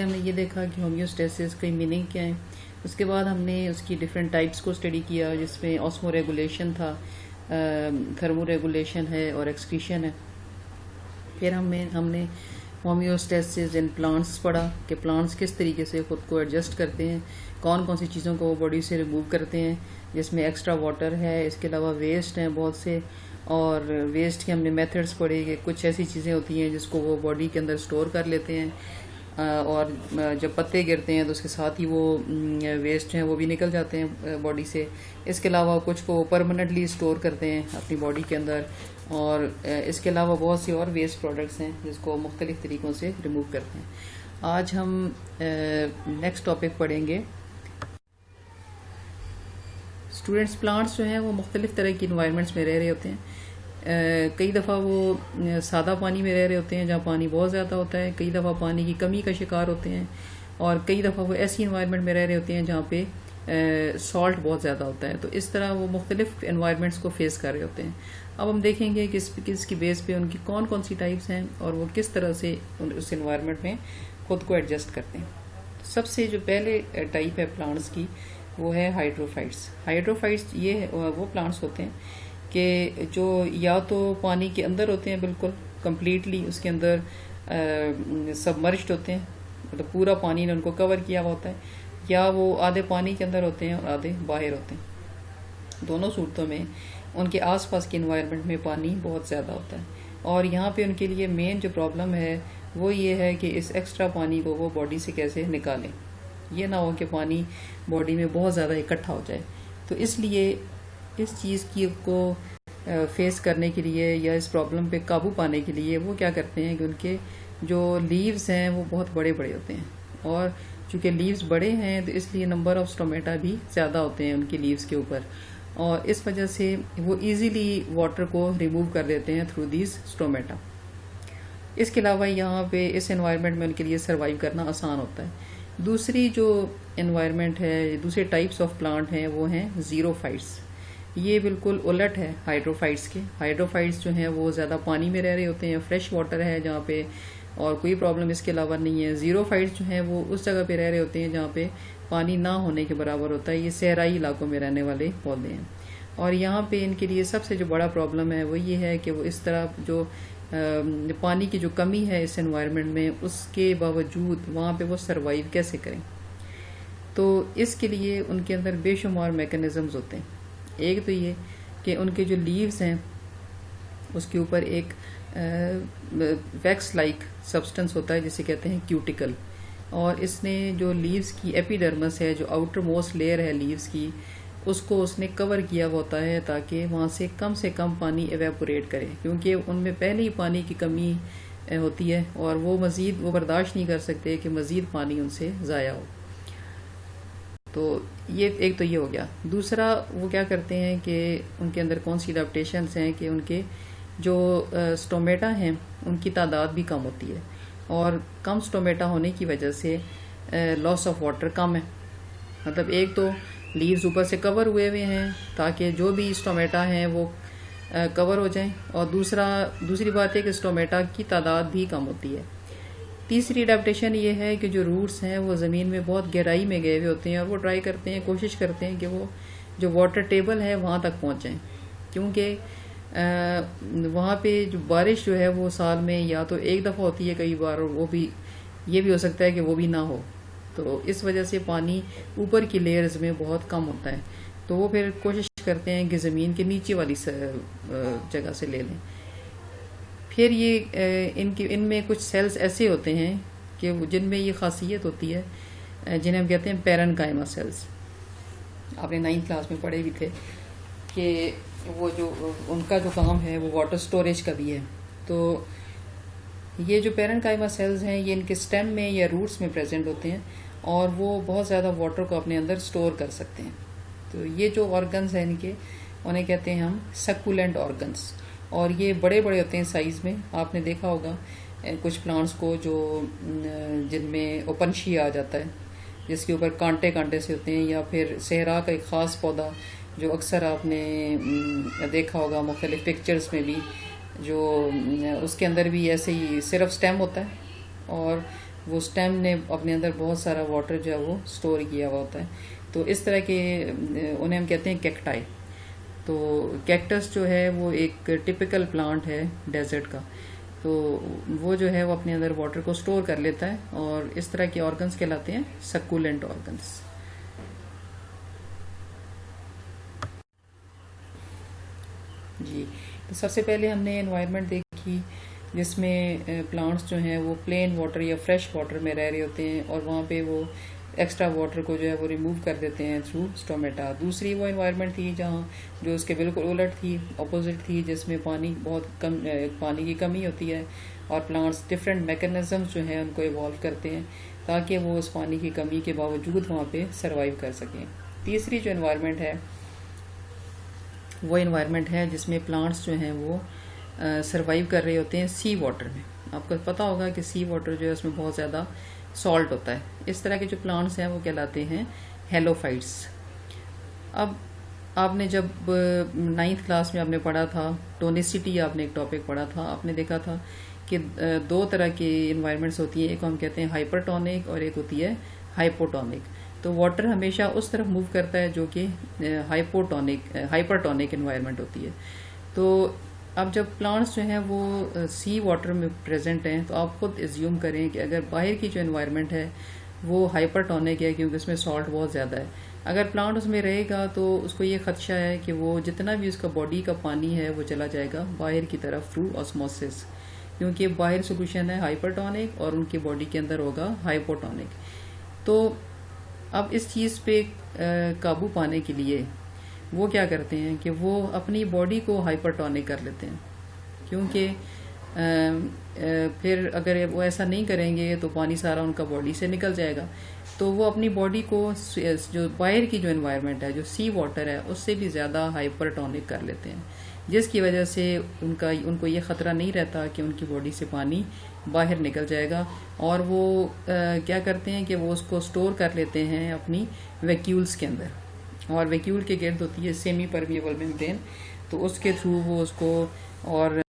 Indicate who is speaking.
Speaker 1: हमने ये देखा कि होम्योस्टेसिस की मीनिंग क्या है। उसके बाद हमने उसकी डिफरेंट टाइप्स को स्टडी किया, जिसमें ऑस्मो रेगुलेशन था, थर्मो रेगुलेशन है और एक्सक्रीशन है। फिर हमने होम्योस्टेसिस इन प्लांट्स पढ़ा कि प्लांट्स किस तरीके से ख़ुद को एडजस्ट करते हैं, कौन कौन सी चीज़ों को वो बॉडी से रिमूव करते हैं, जिसमें एक्स्ट्रा वाटर है, इसके अलावा वेस्ट हैं बहुत से, और वेस्ट के हमने मेथड्स पढ़े कि कुछ ऐसी चीज़ें होती हैं जिसको वो बॉडी के अंदर स्टोर कर लेते हैं, और जब पत्ते गिरते हैं तो उसके साथ ही वो वेस्ट हैं वो भी निकल जाते हैं बॉडी से। इसके अलावा कुछ को परमानेंटली स्टोर करते हैं अपनी बॉडी के अंदर, और इसके अलावा बहुत सी और वेस्ट प्रोडक्ट्स हैं जिसको मुख्तलिफ तरीक़ों से रिमूव करते हैं। आज हम नेक्स्ट टॉपिक पढ़ेंगे। स्टूडेंट्स, प्लांट्स जो हैं वो मुख्तलिफ तरह की इन्वायरमेंट्स में रह रहे होते हैं। कई दफ़ा वो सादा पानी में रह रहे होते हैं जहाँ पानी बहुत ज़्यादा होता है, कई दफ़ा पानी की कमी का शिकार होते हैं, और कई दफ़ा वो ऐसी इन्वायरमेंट में रह रहे होते हैं जहाँ पे सॉल्ट बहुत ज़्यादा होता है। तो इस तरह वो मुख्तलिफ इन्वायरमेंट्स को फेस कर रहे होते हैं। अब हम देखेंगे कि किसकी बेस पे उनकी कौन कौन सी टाइप्स हैं और वो किस तरह से उस इन्वायरमेंट में ख़ुद को एडजस्ट करते हैं। सबसे जो पहले टाइप है प्लांट्स की वो है हाइड्रोफाइट्स। हाइड्रोफाइट्स ये वो प्लांट्स होते हैं कि जो या तो पानी के अंदर होते हैं बिल्कुल कंप्लीटली, उसके अंदर सबमर्ज्ड होते हैं, मतलब पूरा पानी ने उनको कवर किया हुआ होता है, या वो आधे पानी के अंदर होते हैं और आधे बाहर होते हैं। दोनों सूरतों में उनके आसपास के इन्वायरमेंट में पानी बहुत ज़्यादा होता है, और यहाँ पे उनके लिए मेन जो प्रॉब्लम है वो ये है कि इस एक्स्ट्रा पानी को वो बॉडी से कैसे निकालें। ये ना हो कि पानी बॉडी में बहुत ज़्यादा इकट्ठा हो जाए। तो इसलिए इस चीज़ की को फेस करने के लिए या इस प्रॉब्लम पे काबू पाने के लिए वो क्या करते हैं कि उनके जो लीव्स हैं वो बहुत बड़े बड़े होते हैं, और चूँकि लीव्स बड़े हैं तो इसलिए नंबर ऑफ स्टोमेटा भी ज़्यादा होते हैं उनके लीव्स के ऊपर, और इस वजह से वो इजीली वाटर को रिमूव कर देते हैं थ्रू दीज स्टोमेटा। इसके अलावा यहाँ पे इस एनवायरनमेंट में उनके लिए सर्वाइव करना आसान होता है। दूसरी जो एनवायरनमेंट है, दूसरे टाइप्स ऑफ प्लांट हैं वो हैं ज़ीरोफाइट्स। ये बिल्कुल उलट है हाइड्रोफाइट्स के। हाइड्रोफाइट्स जो हैं वो ज़्यादा पानी में रह रहे होते हैं, फ्रेश वाटर है जहाँ पे, और कोई प्रॉब्लम इसके अलावा नहीं है। ज़ीरोफाइट्स जो हैं वो उस जगह पे रह रहे होते हैं जहाँ पे पानी ना होने के बराबर होता है। ये सहराई इलाकों में रहने वाले पौधे हैं, और यहाँ पे इनके लिए सबसे जो बड़ा प्रॉब्लम है वो ये है कि वो इस तरह जो पानी की जो कमी है इस एनवायरनमेंट में, उसके बावजूद वहाँ पे वो सर्वाइव कैसे करें। तो इसके लिए उनके अंदर बेशुमार मैकेनिज़म्स होते हैं। एक तो ये कि उनके जो लीव्स हैं उसके ऊपर एक वैक्स लाइक सब्सटेंस होता है जिसे कहते हैं क्यूटिकल, और इसने जो लीव्स की एपिडर्मस है, जो आउटर मोस्ट लेयर है लीव्स की, उसको उसने कवर किया होता है ताकि वहाँ से कम पानी एवेपोरेट करे, क्योंकि उनमें पहले ही पानी की कमी होती है और वो बर्दाश्त नहीं कर सकते कि मज़ीद पानी उनसे ज़ाया हो। तो ये एक तो ये हो गया। दूसरा वो क्या करते हैं कि उनके अंदर कौन सी अडेप्टेशंस हैं कि उनके जो स्टोमेटा हैं उनकी तादाद भी कम होती है, और कम स्टोमेटा होने की वजह से लॉस ऑफ वाटर कम है। मतलब एक तो लीव्स ऊपर से कवर हुए हुए हैं ताकि जो भी स्टोमेटा हैं वो कवर हो जाएं, और दूसरी बात है कि स्टोमेटा की तादाद भी कम होती है। तीसरी अडेप्टेशन ये है कि जो रूट्स हैं वो ज़मीन में बहुत गहराई में गए हुए होते हैं, और वो ट्राई करते हैं, कोशिश करते हैं कि वो जो वाटर टेबल है वहाँ तक पहुँचें, क्योंकि वहाँ पे जो बारिश जो है वो साल में या तो एक दफ़ा होती है कई बार, और वो भी ये भी हो सकता है कि वो भी ना हो। तो इस वजह से पानी ऊपर की लेयर्स में बहुत कम होता है, तो वो फिर कोशिश करते हैं कि ज़मीन के नीचे वाली जगह से ले लें। फिर ये इनमें कुछ सेल्स ऐसे होते हैं कि जिनमें ये खासियत होती है जिन्हें हम कहते हैं पैरेन्काइमा सेल्स। आपने 9th क्लास में पढ़े भी थे कि वो जो उनका जो काम है वो वाटर स्टोरेज का भी है। तो ये जो पैरेन्काइमा सेल्स हैं ये इनके स्टेम में या रूट्स में प्रेजेंट होते हैं, और वो बहुत ज़्यादा वाटर को अपने अंदर स्टोर कर सकते हैं। तो ये जो ऑर्गन्स हैं इनके, उन्हें कहते हैं हम सक्कुलेंट ऑर्गन्स, और ये बड़े बड़े होते हैं साइज़ में। आपने देखा होगा कुछ प्लांट्स को जो जिनमें ओपनशी आ जाता है, जिसके ऊपर कांटे कांटे से होते हैं, या फिर सहरा का एक ख़ास पौधा जो अक्सर आपने देखा होगा मुख्तलिफ पिक्चर्स में भी, जो उसके अंदर भी ऐसे ही सिर्फ स्टेम होता है, और वो स्टेम ने अपने अंदर बहुत सारा वाटर जो है वो स्टोर किया हुआ होता है। तो इस तरह के उन्हें हम कहते हैं कैक्टाई। तो कैक्टस जो है वो एक टिपिकल प्लांट है डेजर्ट का। तो वो जो है वो अपने अंदर वाटर को स्टोर कर लेता है और इस तरह के ऑर्गन्स कहलाते हैं सक्यूलेंट ऑर्गन्स। जी, तो सबसे पहले हमने एनवायरनमेंट देखी जिसमें प्लांट्स जो हैं वो प्लेन वाटर या फ्रेश वाटर में रह रहे होते हैं और वहाँ पे वो एक्स्ट्रा वाटर को जो है वो रिमूव कर देते हैं थ्रू स्टोमेटा। दूसरी वो एनवायरनमेंट थी जहाँ जो उसके बिल्कुल उलट थी, अपोजिट थी, जिसमें पानी बहुत कम पानी की कमी होती है और प्लांट्स डिफरेंट मैकेनिज्म्स जो हैं उनको इवॉल्व करते हैं ताकि वो उस पानी की कमी के बावजूद वहाँ पे सरवाइव कर सकें। तीसरी जो एनवायरनमेंट है वो एनवायरनमेंट है जिसमें प्लांट्स जो हैं वो सरवाइव कर रहे होते हैं सी वाटर में। आपको पता होगा कि सी वाटर जो है उसमें बहुत ज़्यादा सॉल्ट होता है। इस तरह के जो प्लांट्स हैं वो कहलाते हैं हेलोफाइट्स। अब आपने जब 9th क्लास में आपने पढ़ा था टोनिसिटी, आपने एक टॉपिक पढ़ा था, आपने देखा था कि दो तरह की इन्वायरमेंट्स होती हैं, एक हम कहते हैं हाइपरटोनिक और एक होती है हाइपोटोनिक। तो वाटर हमेशा उस तरफ मूव करता है जो कि हाइपरटोनिक इन्वायरमेंट होती है। तो अब जब प्लांट्स जो हैं वो सी वाटर में प्रेजेंट हैं तो आप खुद एज्यूम करें कि अगर बाहर की जो एनवायरनमेंट है वो हाइपरटोनिक है क्योंकि उसमें सॉल्ट बहुत ज़्यादा है। अगर प्लांट उसमें रहेगा तो उसको ये खदशा है कि वो जितना भी उसका बॉडी का पानी है वो चला जाएगा बाहर की तरफ थ्रू ऑस्मोसिस, क्योंकि बाहर सोल्यूशन है हाइपरटोनिक और उनकी बॉडी के अंदर होगा हाइपोटोनिक। तो अब इस चीज़ पे काबू पाने के लिए वो क्या करते हैं कि वो अपनी बॉडी को हाइपरटोनिक कर लेते हैं, क्योंकि फिर अगर वो ऐसा नहीं करेंगे तो पानी सारा उनका बॉडी से निकल जाएगा। तो वो अपनी बॉडी को जो बाहर की जो एनवायरनमेंट है, जो सी वाटर है, उससे भी ज़्यादा हाइपरटोनिक कर लेते हैं, जिसकी वजह से उनको ये ख़तरा नहीं रहता कि उनकी बॉडी से पानी बाहर निकल जाएगा। और वो क्या करते हैं कि वो उसको स्टोर कर लेते हैं अपनी वैक्यूल्स के अंदर, और वैक्यूल के गिर्द होती है सेमी परमिएबल मेम्ब्रेन, तो उसके थ्रू वो उसको और